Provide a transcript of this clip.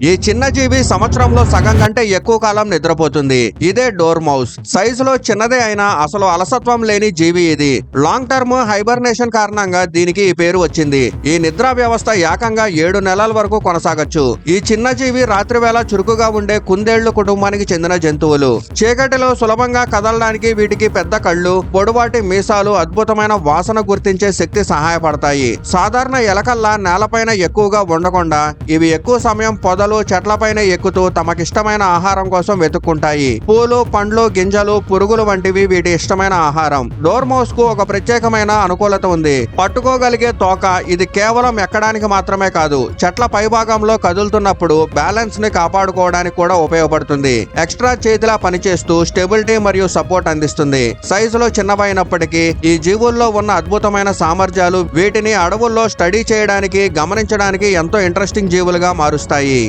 ఈ చిన్న జీవి సంవత్సరంలో సగం కంటే ఎక్కువ కాలం నిద్రపోతుంది. ఇదే డోర్ మౌస్. సైజులో చిన్నదే అయినా అసలు అలసత్వం లేని జీవి ఇది. లాంగ్ టర్మ్ హైబర్నేషన్ కారణంగా దీనికి ఈ పేరు వచ్చింది. ఈ నిద్రా వ్యవస్థ ఏకంగా 7 నెలల వరకు కొనసాగచ్చు. ఈ చిన్న జీవి రాత్రివేళ చురుకుగా ఉండే కుందేళ్లు కుటుంబానికి చెందిన జంతువులు. చీకటిలో సులభంగా కదలడానికి వీటికి పెద్ద కళ్ళు, పొడవాటి మీసాలు, అద్భుతమైన వాసన గుర్తించే శక్తి సహాయపడతాయి. సాధారణ ఎలకల్లా నేలపైన ఎక్కువగా ఉండకుండా ఇవి ఎక్కువ సమయం పొదలు, చెట్లపైన ఎక్కుతూ తమకిష్టమైన ఆహారం కోసం వెతుక్కుంటాయి. పూలు, పండ్లు, గింజలు, పురుగులు వంటివి వీటి ఇష్టమైన ఆహారం. డోర్ మౌస్ కు ఒక ప్రత్యేకమైన అనుకూలత ఉంది. పట్టుకోగలిగే తోక. ఇది కేవలం ఎక్కడానికి మాత్రమే కాదు, చెట్ల పైభాగంలో కదులుతున్నప్పుడు బ్యాలెన్స్ ని కాపాడుకోవడానికి కూడా ఉపయోగపడుతుంది. ఎక్స్ట్రా చేతిలా పనిచేస్తూ స్టెబిలిటీ మరియు సపోర్ట్ అందిస్తుంది. సైజులో చిన్నవైనప్పటికీ ఈ జీవుల్లో ఉన్న అద్భుతమైన సామర్థ్యాలు వీటిని అడవుల్లో స్టడీ చేయడానికి, గమనించడానికి ఎంతో ఇంట్రెస్టింగ్ జీవులుగా మారుస్తాయి.